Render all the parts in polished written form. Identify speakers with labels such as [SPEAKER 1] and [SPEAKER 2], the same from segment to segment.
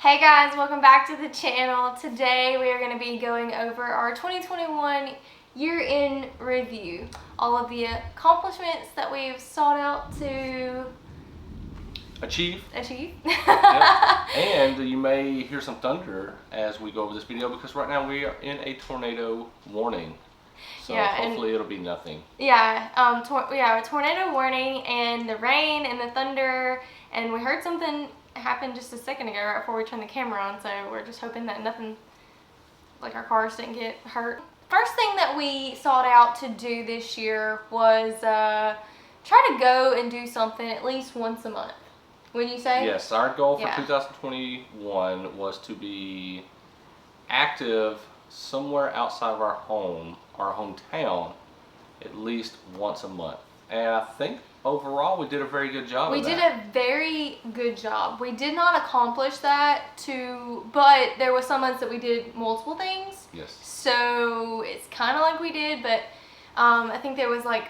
[SPEAKER 1] Hey guys, welcome back to the channel. Today we are going to be going over our 2021 year-end review. All of the accomplishments that we've sought out to
[SPEAKER 2] achieve.
[SPEAKER 1] Yep.
[SPEAKER 2] And you may hear some thunder as we go over this video because right now we are in a tornado warning. So hopefully it'll be nothing.
[SPEAKER 1] Yeah, a tornado warning and the rain and the thunder, and we heard something happened just a second ago right before we turned the camera on, so we're just hoping that nothing, like our cars didn't get hurt. First thing that we sought out to do this year was try to go and do something at least once a month. Wouldn't you say?
[SPEAKER 2] Yes, our goal for 2021 was to be active somewhere outside of our home, our hometown, at least once a month. And I think overall we did a very good job.
[SPEAKER 1] We did a very good job. We did not accomplish that but there was some months that we did multiple things.
[SPEAKER 2] Yes.
[SPEAKER 1] So it's kind of like we did, but I think there was like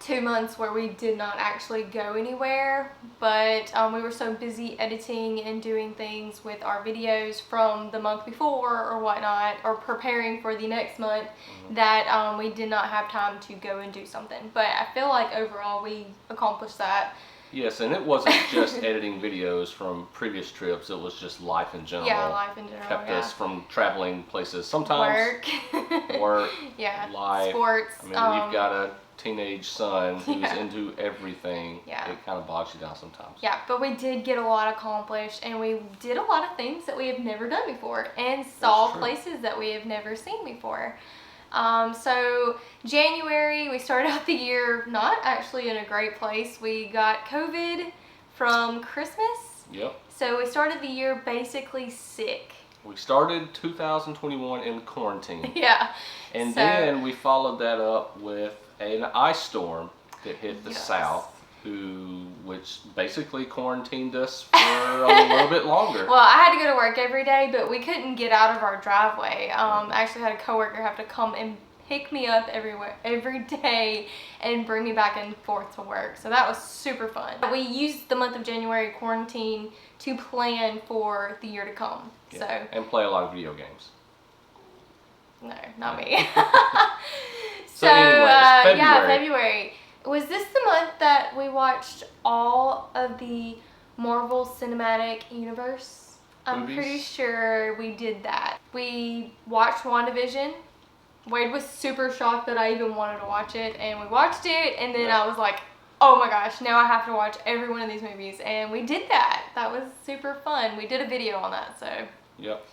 [SPEAKER 1] 2 months where we did not actually go anywhere, but we were so busy editing and doing things with our videos from the month before or whatnot, or preparing for the next month, that we did not have time to go and do something. But I feel like overall we accomplished that.
[SPEAKER 2] Yes, and it wasn't just editing videos from previous trips, it was just life in general.
[SPEAKER 1] Yeah, life in general,
[SPEAKER 2] kept us from traveling places. Sometimes work,
[SPEAKER 1] yeah,
[SPEAKER 2] life,
[SPEAKER 1] sports.
[SPEAKER 2] I mean, you've got a teenage son who's into everything.
[SPEAKER 1] Yeah.
[SPEAKER 2] It kind of bogs you down sometimes.
[SPEAKER 1] Yeah, but we did get a lot accomplished, and we did a lot of things that we have never done before, and saw places that we have never seen before. So January, we started out the year not actually in a great place. We got COVID from Christmas.
[SPEAKER 2] Yep. So
[SPEAKER 1] we started the year basically sick.
[SPEAKER 2] We started 2021 in quarantine.
[SPEAKER 1] Yeah.
[SPEAKER 2] And then we followed that up with an ice storm that hit the south, which basically quarantined us for a little bit longer.
[SPEAKER 1] Well, I had to go to work every day, but we couldn't get out of our driveway. I actually had a coworker have to come and pick me up every day and bring me back and forth to work. So that was super fun. We used the month of January quarantine to plan for the year to come.
[SPEAKER 2] Yeah. And play a lot of video games.
[SPEAKER 1] No, not me.
[SPEAKER 2] So anyways,
[SPEAKER 1] February. Was this the month that we watched all of the Marvel Cinematic Universe? I'm pretty sure we did that. We watched WandaVision. Wade was super shocked that I even wanted to watch it, and we watched it, and then I was like, oh my gosh, now I have to watch every one of these movies, and we did that. That was super fun. We did a video on that, so.
[SPEAKER 2] Yep.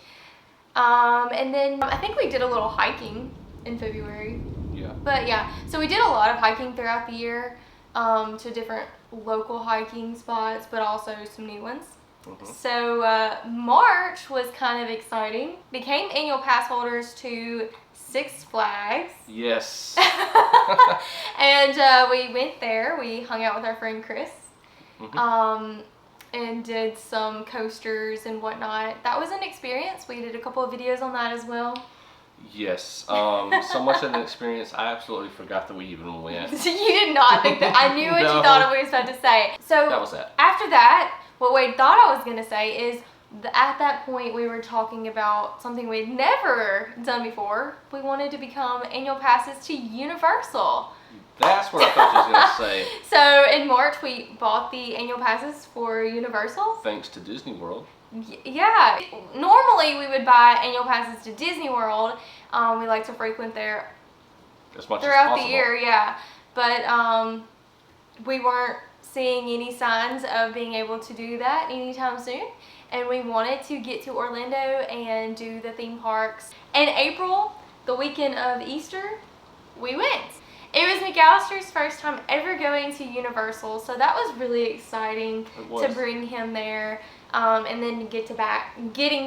[SPEAKER 1] And then I think we did a little hiking in February.
[SPEAKER 2] Yeah.
[SPEAKER 1] But yeah, so we did a lot of hiking throughout the year, to different local hiking spots, but also some new ones. So March was kind of exciting. Became annual pass holders to Six Flags.
[SPEAKER 2] Yes.
[SPEAKER 1] And we went there. We hung out with our friend Chris. And did some coasters and whatnot. That was an experience. We did a couple of videos on that as well.
[SPEAKER 2] Yes. So much of an experience, I absolutely forgot that we even went.
[SPEAKER 1] You did not think that. I knew what you thought we were supposed to say. So
[SPEAKER 2] that was that.
[SPEAKER 1] After that, what Wade thought I was going to say is, at that point we were talking about something we'd never done before. We wanted to become annual passes to Universal.
[SPEAKER 2] That's what I thought you was going to say.
[SPEAKER 1] So in March we bought the annual passes for Universal.
[SPEAKER 2] Thanks to Disney World.
[SPEAKER 1] Yeah. Normally we would buy annual passes to Disney World. We like to frequent there
[SPEAKER 2] as much
[SPEAKER 1] throughout
[SPEAKER 2] as
[SPEAKER 1] the year, yeah. But we weren't seeing any signs of being able to do that anytime soon. And we wanted to get to Orlando and do the theme parks. In April, the weekend of Easter, we went. It was McAllister's first time ever going to Universal, so that was really exciting to bring him there, and then getting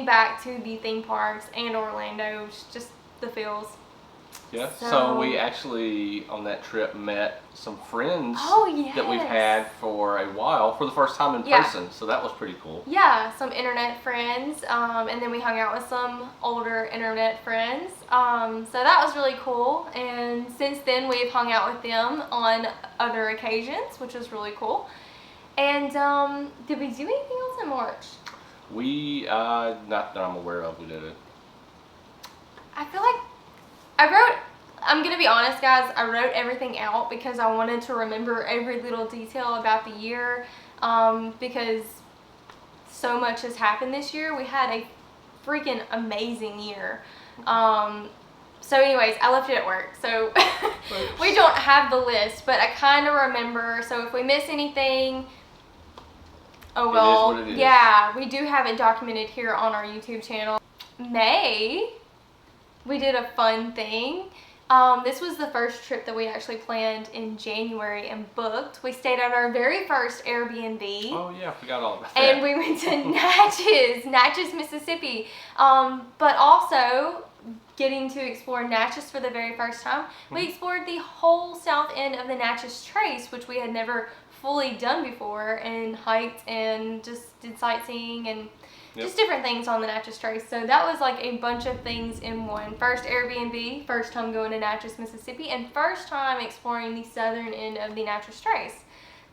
[SPEAKER 1] back to the theme parks and Orlando, just the feels.
[SPEAKER 2] Yeah, so we actually on that trip met some friends that we've had for a while for the first time in person, so that was pretty cool. Yeah,
[SPEAKER 1] some internet friends, and then we hung out with some older internet friends, so that was really cool, and since then we've hung out with them on other occasions, which was really cool. And did we do anything else in March?
[SPEAKER 2] We, not that I'm aware of, we did it.
[SPEAKER 1] I feel like I'm gonna be honest, guys, I wrote everything out because I wanted to remember every little detail about the year, because so much has happened this year. We had a freaking amazing year. So anyways, I left it at work, so we don't have the list, but I kind of remember. So if we miss anything, oh well.
[SPEAKER 2] It is what it is.
[SPEAKER 1] Yeah, we do have it documented here on our YouTube channel. May, we did a fun thing. This was the first trip that we actually planned in January and booked. We stayed at our very first Airbnb.
[SPEAKER 2] Oh yeah, I forgot all about that.
[SPEAKER 1] And we went to Natchez, Mississippi. But also getting to explore Natchez for the very first time. We explored the whole south end of the Natchez Trace, which we had never fully done before, and hiked and just did sightseeing and just different things on the Natchez Trace. So that was like a bunch of things in one. First Airbnb, first time going to Natchez, Mississippi, and first time exploring the southern end of the Natchez Trace.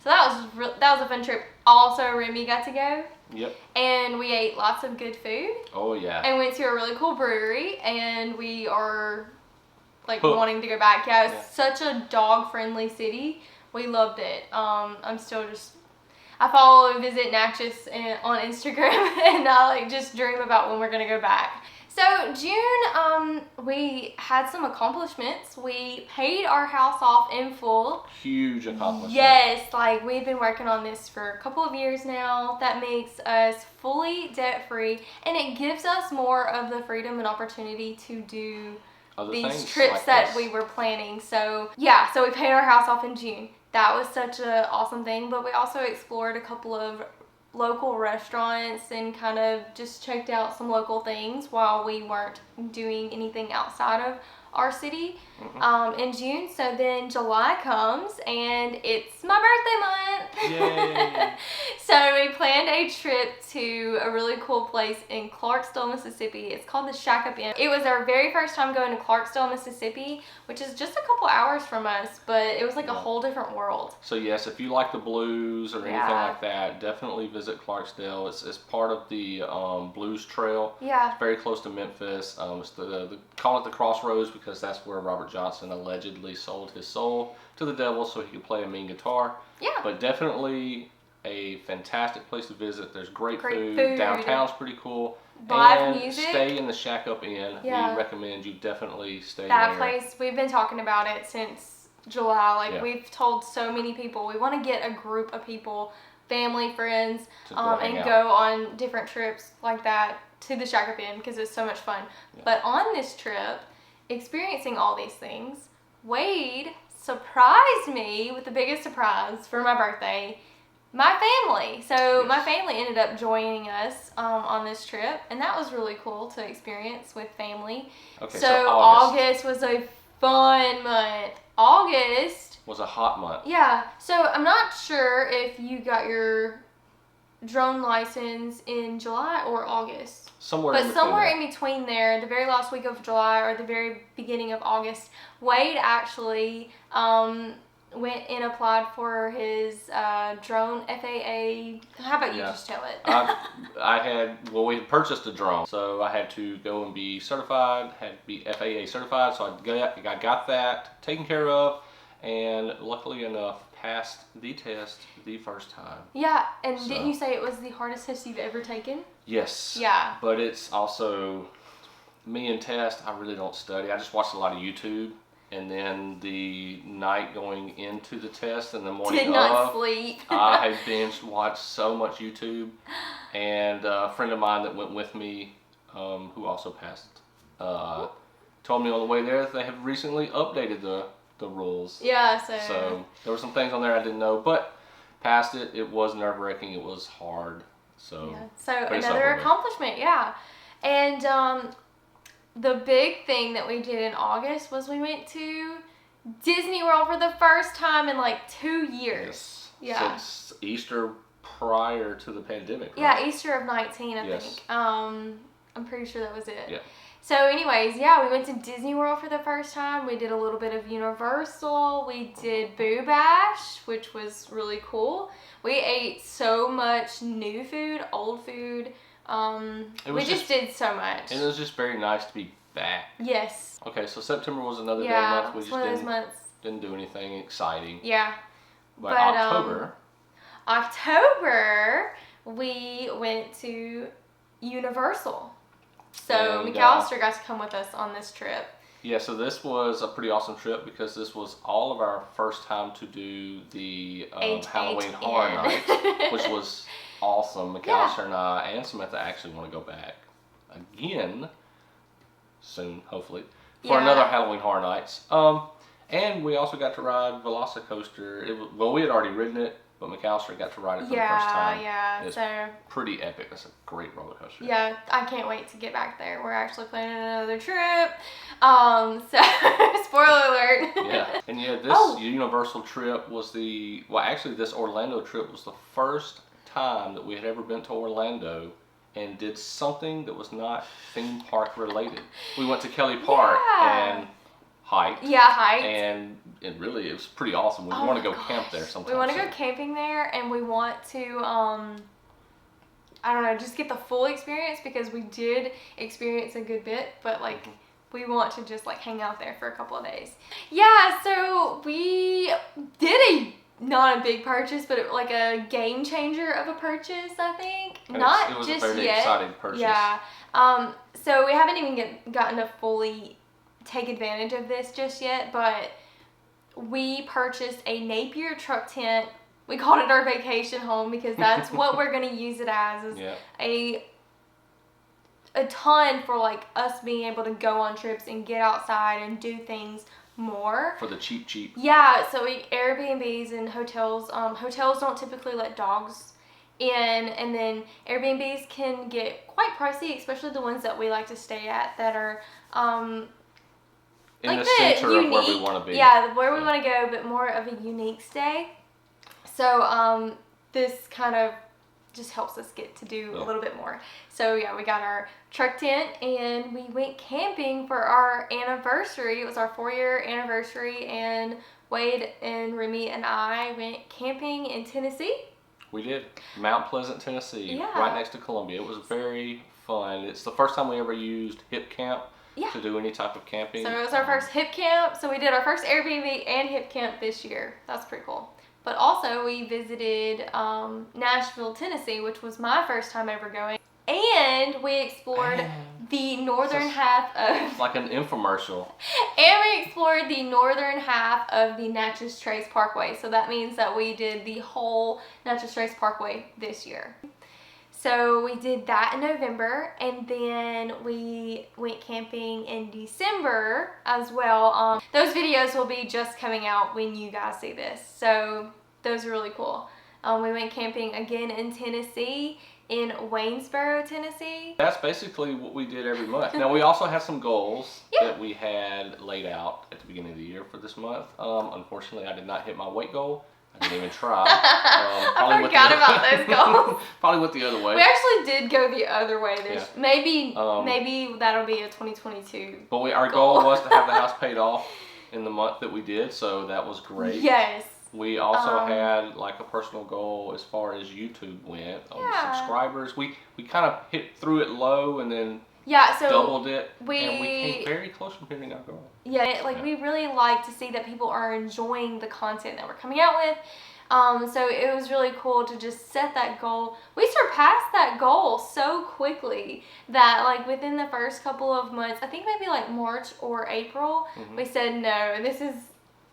[SPEAKER 1] So that was a fun trip. Also, Remy got to go.
[SPEAKER 2] Yep.
[SPEAKER 1] And we ate lots of good food.
[SPEAKER 2] Oh yeah.
[SPEAKER 1] And went to a really cool brewery, and we are like
[SPEAKER 2] Hooked.
[SPEAKER 1] wanting to go back. Yeah, it's such a dog-friendly city. We loved it. I'm still just, I follow Visit Natchez on Instagram, and I like just dream about when we're gonna go back. So June, we had some accomplishments. We paid our house off in full.
[SPEAKER 2] Huge accomplishment.
[SPEAKER 1] Yes, like we've been working on this for a couple of years now. That makes us fully debt-free, and it gives us more of the freedom and opportunity to do these trips
[SPEAKER 2] like
[SPEAKER 1] that
[SPEAKER 2] this.
[SPEAKER 1] we were planning. So yeah, so we paid our house off in June. That was such an awesome thing, but we also explored a couple of local restaurants and kind of just checked out some local things while we weren't doing anything outside of our city in June. So then July comes and it's my birthday month.
[SPEAKER 2] Yay.
[SPEAKER 1] So we planned a trip to a really cool place in Clarksdale, Mississippi. It's called the Shack Up Inn. It was our very first time going to Clarksdale, Mississippi, which is just a couple hours from us, but it was like a whole different world.
[SPEAKER 2] So yes, if you like the blues or anything like that, definitely visit Clarksdale. It's part of the Blues Trail.
[SPEAKER 1] Yeah.
[SPEAKER 2] It's very close to Memphis. It's call it the Crossroads because that's where Robert Johnson allegedly sold his soul to the devil so he could play a mean guitar.
[SPEAKER 1] Yeah.
[SPEAKER 2] But definitely a fantastic place to visit. There's great food.
[SPEAKER 1] food.
[SPEAKER 2] Downtown's pretty cool.
[SPEAKER 1] Live
[SPEAKER 2] and
[SPEAKER 1] music.
[SPEAKER 2] Stay in the Shack Up Inn.
[SPEAKER 1] Yeah.
[SPEAKER 2] We recommend you definitely stay
[SPEAKER 1] That
[SPEAKER 2] there.
[SPEAKER 1] place, we've been talking about it since July. Like we've told so many people. We want to get a group of people, family, friends, and go on different trips like that to the Shack Up Inn because it's so much fun. Yeah. But on this trip, experiencing all these things, Wade surprised me with the biggest surprise for my birthday. My family. So my family ended up joining us on this trip, and that was really cool to experience with family.
[SPEAKER 2] Okay,
[SPEAKER 1] so August was a fun month. August
[SPEAKER 2] was a hot month.
[SPEAKER 1] Yeah. So I'm not sure if you got your drone license in July or August.
[SPEAKER 2] Somewhere
[SPEAKER 1] in between there, the very last week of July or the very beginning of August, Wade actually went and applied for his drone FAA. How about you just tell it?
[SPEAKER 2] We had purchased a drone, so I had to go and be certified, had to be FAA certified, so I got that taken care of, and luckily enough, passed the test the first time.
[SPEAKER 1] Yeah, and didn't you say it was the hardest test you've ever taken?
[SPEAKER 2] Yes.
[SPEAKER 1] Yeah.
[SPEAKER 2] But it's also, me and test, I really don't study. I just watch a lot of YouTube. And then the night going into the test and the morning
[SPEAKER 1] did not sleep.
[SPEAKER 2] I had binge watched so much YouTube. And a friend of mine that went with me, who also passed, told me on the way there that they have recently updated the rules.
[SPEAKER 1] Yeah,
[SPEAKER 2] so there were some things on there I didn't know, but passed it. It was nerve-wracking. It was hard. So
[SPEAKER 1] another accomplishment, yeah. And the big thing that we did in August was we went to Disney World for the first time in like 2 years.
[SPEAKER 2] Yes.
[SPEAKER 1] Yeah.
[SPEAKER 2] Since Easter prior to the pandemic, right?
[SPEAKER 1] Yeah, Easter of 19, I think. I'm pretty sure that was it.
[SPEAKER 2] Yeah.
[SPEAKER 1] So anyways, we went to Disney World for the first time. We did a little bit of Universal. We did Boo Bash, which was really cool. We ate so much new food, old food. We just did so much.
[SPEAKER 2] And it was just very nice to be back.
[SPEAKER 1] Yes.
[SPEAKER 2] Okay, so September was another dull month. We
[SPEAKER 1] it's
[SPEAKER 2] just
[SPEAKER 1] one of those months.
[SPEAKER 2] didn't do anything exciting.
[SPEAKER 1] Yeah.
[SPEAKER 2] But October.
[SPEAKER 1] October, we went to Universal. So
[SPEAKER 2] And,
[SPEAKER 1] McAllister got to come with us on this trip.
[SPEAKER 2] Yeah, so this was a pretty awesome trip because this was all of our first time to do the Halloween Horror Nights, which was awesome. McAllister and I and Samantha actually want to go back again soon, hopefully, for another Halloween Horror Nights. And we also got to ride Velocicoaster. We had already ridden it, but McAllister got to ride it for the first time. It's pretty epic. It's a great roller coaster.
[SPEAKER 1] Yeah, I can't wait to get back there. We're actually planning another trip. So, spoiler alert.
[SPEAKER 2] Yeah, and this Universal trip was this Orlando trip was the first time that we had ever been to Orlando and did something that was not theme park related. We went to Kelly Park and hiked. Yeah,
[SPEAKER 1] hiked.
[SPEAKER 2] And it was pretty awesome. We want to go camp there sometime.
[SPEAKER 1] We want to go camping there, and we want to, I don't know, just get the full experience because we did experience a good bit, but we want to just hang out there for a couple of days. Yeah, so we did not a big purchase, but a game changer of a purchase, I think.
[SPEAKER 2] And
[SPEAKER 1] not
[SPEAKER 2] it was
[SPEAKER 1] just
[SPEAKER 2] a very
[SPEAKER 1] yet.
[SPEAKER 2] exciting purchase.
[SPEAKER 1] Yeah. So we haven't even gotten to fully take advantage of this just yet, but we purchased a Napier truck tent. We called it our vacation home because that's what we're going to use it as, a ton for us being able to go on trips and get outside and do things more.
[SPEAKER 2] For the cheap.
[SPEAKER 1] Yeah, so Airbnbs and hotels. Hotels don't typically let dogs in, and then Airbnbs can get quite pricey, especially the ones that we like to stay at that are
[SPEAKER 2] in the center of where we want to be.
[SPEAKER 1] Yeah, where we want to go, but more of a unique stay. So this kind of just helps us get to do a little bit more. So we got our truck tent and we went camping for our anniversary. It was our 4-year anniversary, and Wade and Remy and I went camping in Tennessee.
[SPEAKER 2] We did. Mount Pleasant, Tennessee, right next to Columbia. It was very fun. It's the first time we ever used Hip Camp to do any type of camping.
[SPEAKER 1] So it was our first Hip Camp. So we did our first Airbnb and Hip Camp this year. That's pretty cool. But also we visited Nashville, Tennessee, which was my first time ever going. And we explored the northern half of...
[SPEAKER 2] It's like an infomercial.
[SPEAKER 1] And we explored the northern half of the Natchez Trace Parkway. So that means that we did the whole Natchez Trace Parkway this year. So we did that in November, and then we went camping in December as well. Those videos will be just coming out when you guys see this. So those are really cool. We went camping again in Tennessee, in Waynesboro, Tennessee.
[SPEAKER 2] That's basically what we did every month. Now we also have some goals that we had laid out at the beginning of the year for this month. Unfortunately, I did not hit my weight goal. I didn't even try.
[SPEAKER 1] I forgot about those goals.
[SPEAKER 2] Probably went the other way.
[SPEAKER 1] We actually did go the other way. Maybe that'll be a 2022
[SPEAKER 2] But our goal was to have the house paid off in the month that we did, so that was great.
[SPEAKER 1] Yes.
[SPEAKER 2] We also had a personal goal as far as YouTube went on subscribers. We kind of threw it low and then doubled it, and we came very close from hitting our goal.
[SPEAKER 1] Yeah, we really like to see that people are enjoying the content that we're coming out with. So it was really cool to just set that goal. We surpassed that goal so quickly that within the first couple of months, I think maybe March or April, we said, no, this is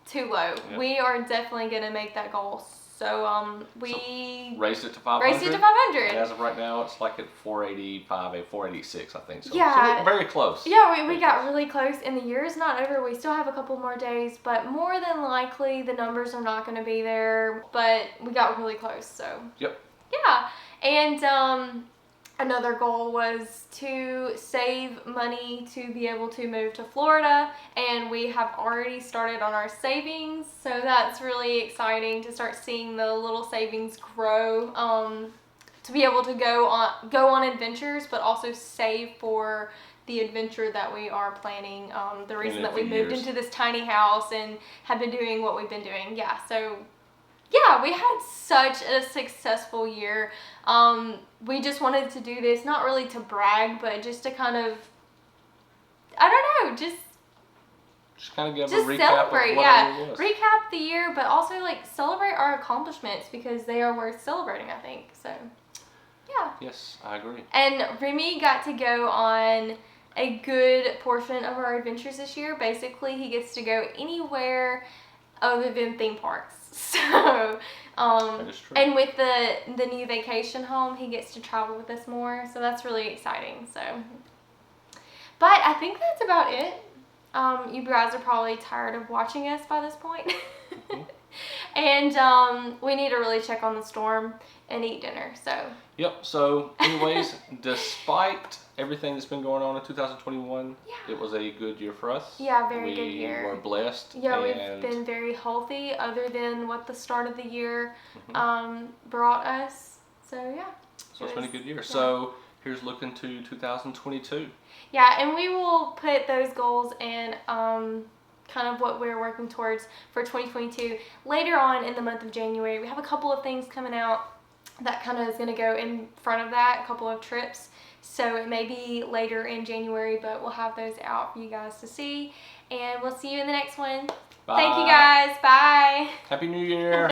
[SPEAKER 1] too low. Yeah. We are definitely going to make that goal. So we
[SPEAKER 2] raised it to 500. And as of right now, it's at 485, 486, I think. So,
[SPEAKER 1] yeah.
[SPEAKER 2] So we're very close.
[SPEAKER 1] Yeah, we got really close, and the year is not over. We still have a couple more days, but more than likely the numbers are not going to be there. But we got really close, so.
[SPEAKER 2] Yep.
[SPEAKER 1] Yeah, and another goal was to save money to be able to move to Florida, and we have already started on our savings, so that's really exciting to start seeing the little savings grow, to be able to go on adventures, but also save for the adventure that we are planning, the reason that we moved into this tiny house and have been doing what we've been doing. Yeah, so yeah, we had such a successful year. We just wanted to do this, not really to brag, but just to kind of, I don't know,
[SPEAKER 2] Just kind of give a
[SPEAKER 1] just
[SPEAKER 2] recap
[SPEAKER 1] celebrate,
[SPEAKER 2] of
[SPEAKER 1] yeah.
[SPEAKER 2] whatever it was.
[SPEAKER 1] Recap the year, but also like celebrate our accomplishments because they are worth celebrating, I think. So, yeah.
[SPEAKER 2] Yes, I agree.
[SPEAKER 1] And Remy got to go on a good portion of our adventures this year. Basically, he gets to go anywhere other than theme parks. So,
[SPEAKER 2] That is true.
[SPEAKER 1] and with the new vacation home, he gets to travel with us more. So that's really exciting. So, but I think that's about it. You guys are probably tired of watching us by this point.
[SPEAKER 2] Mhm.
[SPEAKER 1] And we need to really check on the storm and eat dinner. So,
[SPEAKER 2] Yep. So, anyways, despite everything that's been going on in 2021,
[SPEAKER 1] yeah.
[SPEAKER 2] it was a good year for us.
[SPEAKER 1] Yeah, very good
[SPEAKER 2] We
[SPEAKER 1] year.
[SPEAKER 2] were blessed.
[SPEAKER 1] Yeah,
[SPEAKER 2] and
[SPEAKER 1] we've been very healthy other than what the start of the year
[SPEAKER 2] Mhm.
[SPEAKER 1] brought us. So, yeah.
[SPEAKER 2] So it's been a good year.
[SPEAKER 1] Yeah.
[SPEAKER 2] So here's looking to 2022.
[SPEAKER 1] Yeah, and we will put those goals and kind of what we're working towards for 2022 later on in the month of January. We have a couple of things coming out that kind of is going to go in front of that, a couple of trips. So it may be later in January, but we'll have those out for you guys to see. And we'll see you in the next one.
[SPEAKER 2] Bye.
[SPEAKER 1] Thank you guys. Bye.
[SPEAKER 2] Happy New Year.